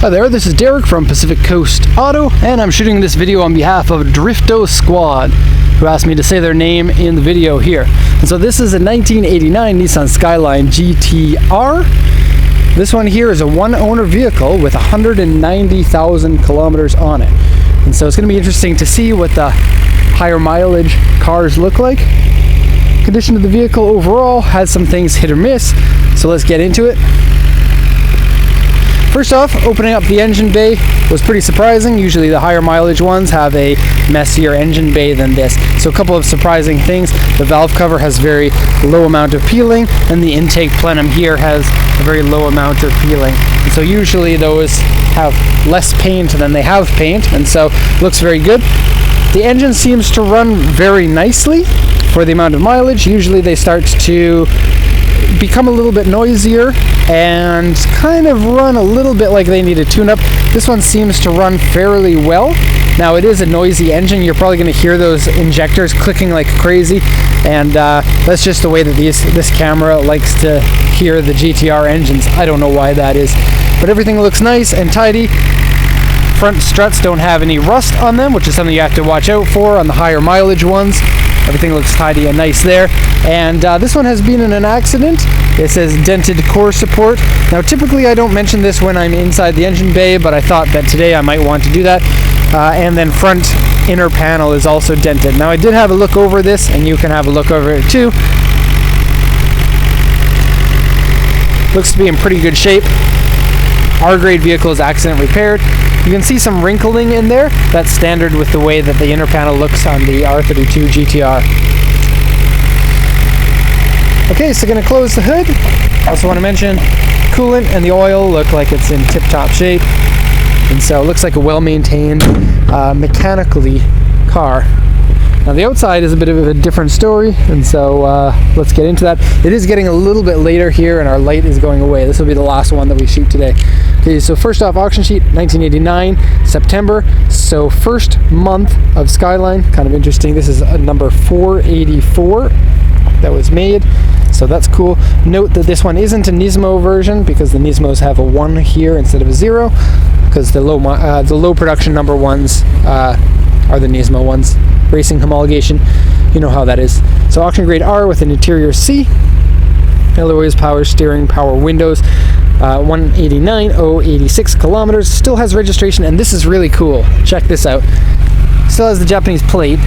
Hi there, this is Derek from Pacific Coast Auto, and I'm shooting this video on behalf of Drifto Squad, who asked me to say their name in the video here. And so this is a 1989 Nissan Skyline GTR. This one here is a one-owner vehicle with 190,000 kilometers on it. And so it's going to be interesting to see what the higher mileage cars look like. Condition of the vehicle overall has some things hit or miss, so let's get into it. First off, opening up the engine bay was pretty surprising. Usually the higher mileage ones have a messier engine bay than this. So a couple of surprising things. The valve cover has very low amount of peeling, and the intake plenum here has a very low amount of peeling. And so usually those have less paint than they have paint, and so looks very good. The engine seems to run very nicely for the amount of mileage. Usually they start to become a little bit noisier and kind of run a little bit like they need a tune-up. This one seems to run fairly well. Now it is a noisy engine. You're probably going to hear those injectors clicking like crazy, and that's just the way that this camera likes to hear the GTR engines. I don't know why that is, but everything looks nice and tidy. Front struts don't have any rust on them, which is something you have to watch out for on the higher mileage ones. Everything looks tidy and nice there. And this one has been in an accident. It says dented core support. Now typically I don't mention this when I'm inside the engine bay, but I thought that today I might want to do that. And then front inner panel is also dented. Now I did have a look over this, and you can have a look over it too. Looks to be in pretty good shape. R-grade vehicle is accident repaired. You can see some wrinkling in there. That's standard with the way that the inner panel looks on the R32 GTR. Okay, so going to close the hood. Also want to mention coolant and the oil look like it's in tip-top shape. And so it looks like a well-maintained mechanically car. Now the outside is a bit of a different story, and so let's get into that. It is getting a little bit later here, and our light is going away. This will be the last one that we shoot today. Okay, so first off, auction sheet, 1989, September. So first month of Skyline, kind of interesting. This is a number 484 that was made, so that's cool. Note that this one isn't a Nismo version, because the Nismos have a 1 here instead of a 0, because the low production number ones are the Nismo ones. Racing homologation, you know how that is. So auction grade R with an interior C. Alloys, power steering, power windows. 189,086 kilometers. Still has registration, and this is really cool. Check this out. Still has the Japanese plate.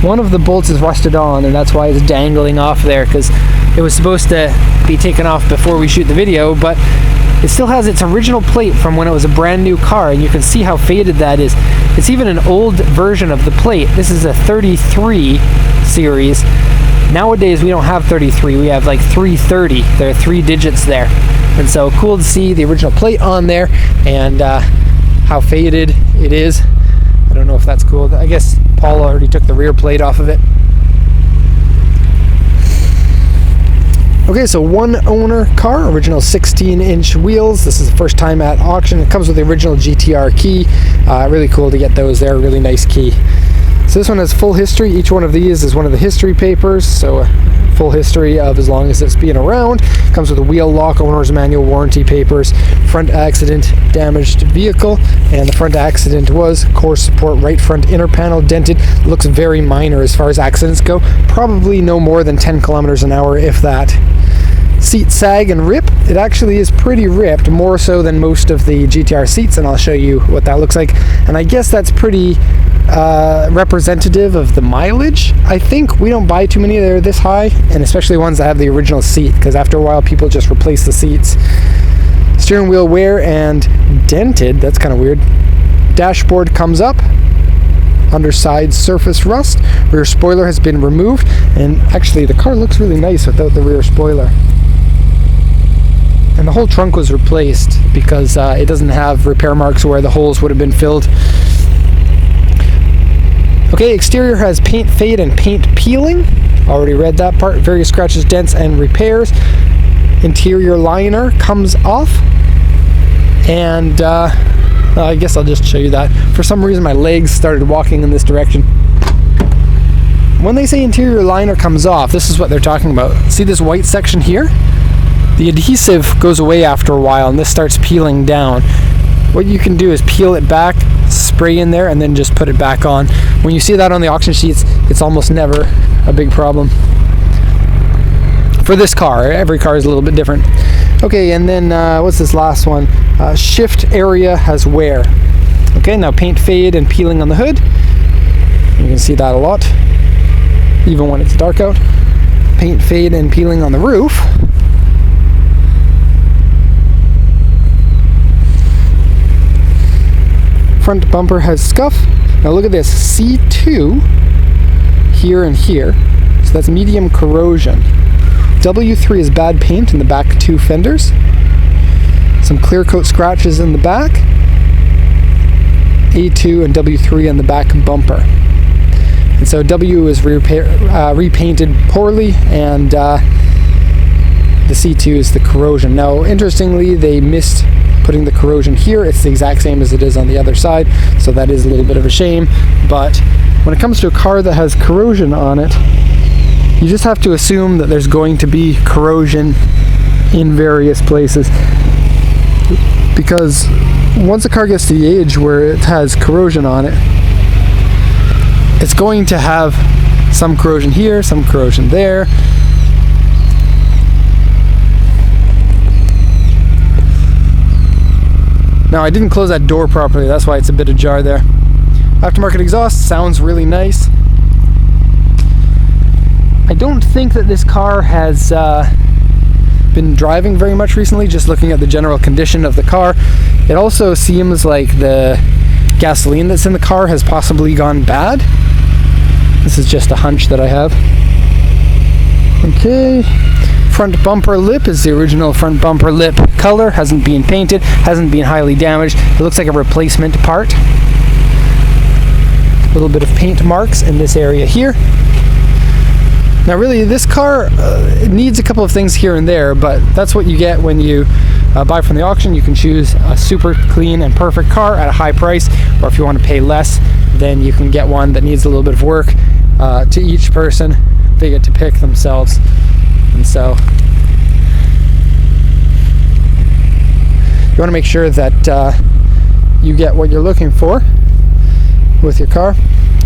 One of the bolts is rusted on, and that's why it's dangling off there, because it was supposed to be taken off before we shoot the video, but it still has its original plate from when it was a brand new car, and you can see how faded that is. It's even an old version of the plate. This is a 33 series. Nowadays we don't have 33, we have like 330. There are 3 digits there. And so cool to see the original plate on there, and how faded it is. I don't know if that's cool. I guess Paul already took the rear plate off of it. Okay, so one owner car, original 16-inch wheels. This is the first time at auction. It comes with the original GTR key. Really cool to get those there, really nice key. So this one has full history. Each one of these is one of the history papers, so full history of as long as it's been around. Comes with a wheel lock, owner's manual, warranty papers, front accident, damaged vehicle, and the front accident was core support, right front inner panel dented. Looks very minor as far as accidents go. Probably no more than 10 kilometers an hour, if that. Seat sag and rip. It actually is pretty ripped, more so than most of the GTR seats, and I'll show you what that looks like. And I guess that's pretty representative of the mileage. I think we don't buy too many that are this high, and especially ones that have the original seat, because after a while people just replace the seats. Steering wheel wear and dented. That's kind of weird. Dashboard comes up. Underside surface rust. Rear spoiler has been removed, and actually the car looks really nice without the rear spoiler. And the whole trunk was replaced because it doesn't have repair marks where the holes would have been filled. Okay, exterior has paint fade and paint peeling. Already read that part. Various scratches, dents, and repairs. Interior liner comes off. And I guess I'll just show you that. For some reason my legs started walking in this direction. When they say interior liner comes off, this is what they're talking about. See this white section here? The adhesive goes away after a while, and this starts peeling down. what you can do is peel it back, spray in there, and then just put it back on. When you see that on the auction sheets, it's almost never a big problem. For this car, every car is a little bit different. Okay, and then what's this last one? Shift area has wear. Okay, now paint fade and peeling on the hood. You can see that a lot, even when it's dark out. Paint fade and peeling on the roof. Front bumper has scuff. Now look at this, C2 here and here. So that's medium corrosion. W3 is bad paint in the back two fenders. Some clear coat scratches in the back. A2 and W3 on the back bumper. And so W is repainted poorly, and the C2 is the corrosion. Now, interestingly, they missed putting the corrosion here. It's the exact same as it is on the other side, so that is a little bit of a shame. But when it comes to a car that has corrosion on it, you just have to assume that there's going to be corrosion in various places. Because once a car gets to the age where it has corrosion on it, it's going to have some corrosion here, some corrosion there. Now, I didn't close that door properly, that's why it's a bit ajar there. Aftermarket exhaust sounds really nice. I don't think that this car has been driving very much recently, just looking at the general condition of the car. It also seems like the gasoline that's in the car has possibly gone bad. This is just a hunch that I have. Okay, front bumper lip is the original front bumper lip color, hasn't been painted, hasn't been highly damaged. It looks like a replacement part. A little bit of paint marks in this area here. Now really, this car it needs a couple of things here and there, but that's what you get when you buy from the auction. You can choose a super clean and perfect car at a high price, or if you want to pay less, then you can get one that needs a little bit of work. To each person, they get to pick themselves. And so you want to make sure that you get what you're looking for with your car.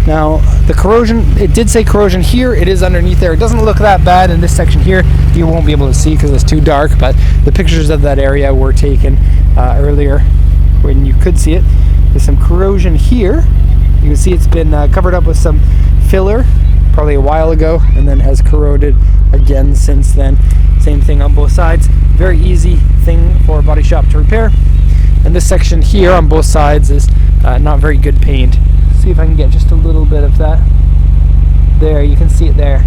Now, the corrosion, it did say corrosion here, it is underneath there. It doesn't look that bad in this section here. You won't be able to see because it's too dark, but the pictures of that area were taken earlier when you could see it. There's some corrosion here. You can see it's been covered up with some filler probably a while ago, and then has corroded again since then. Same thing on both sides. Very easy thing for a body shop to repair. And this section here on both sides is not very good paint. See if I can get just a little bit of that. There, you can see it there.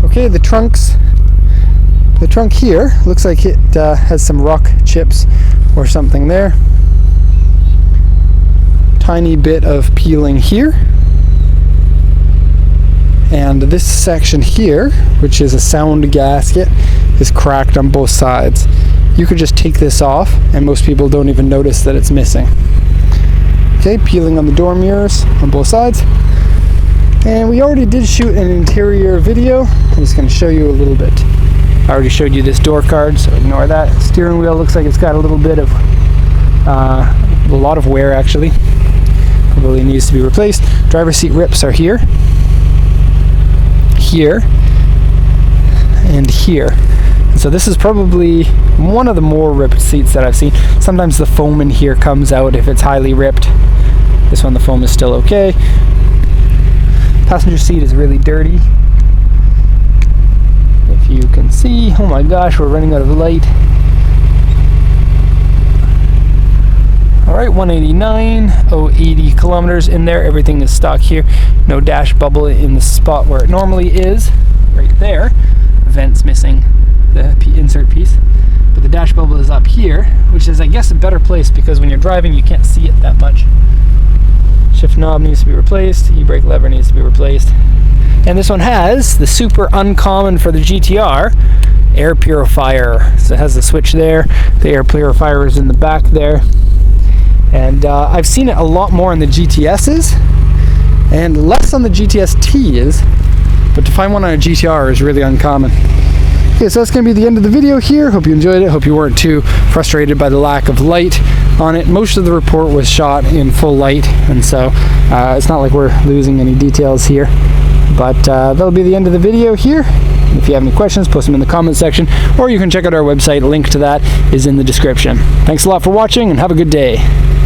Okay, the trunk here looks like it has some rock chips or something there. Tiny bit of peeling here. And this section here, which is a sound gasket, is cracked on both sides. You could just take this off and most people don't even notice that it's missing. Okay, peeling on the door mirrors on both sides. And we already did shoot an interior video. I'm just going to show you a little bit. I already showed you this door card, so ignore that. Steering wheel looks like it's got a little bit of a lot of wear actually. Probably needs to be replaced. Driver's seat rips are here, here, and here. And so this is probably one of the more ripped seats that I've seen. Sometimes the foam in here comes out if it's highly ripped. This one, the foam is still okay. Passenger seat is really dirty. If you can see, oh my gosh, we're running out of light. Alright, 189, 80 kilometers in there. Everything is stock here. No dash bubble in the spot where it normally is, right there. Vent's missing the insert piece. But the dash bubble is up here, which is, I guess, a better place because when you're driving, you can't see it that much. Shift knob needs to be replaced. E-brake lever needs to be replaced. And this one has the super uncommon for the GTR air purifier. So it has the switch there. The air purifier is in the back there. And I've seen it a lot more in the GTS's and less on the GTS-T's, but to find one on a GTR is really uncommon. Okay, so that's going to be the end of the video here. Hope you enjoyed it. Hope you weren't too frustrated by the lack of light on it. Most of the report was shot in full light, and so it's not like we're losing any details here. But that'll be the end of the video here. If you have any questions, post them in the comment section, or you can check out our website. Link to that is in the description. Thanks a lot for watching, and have a good day.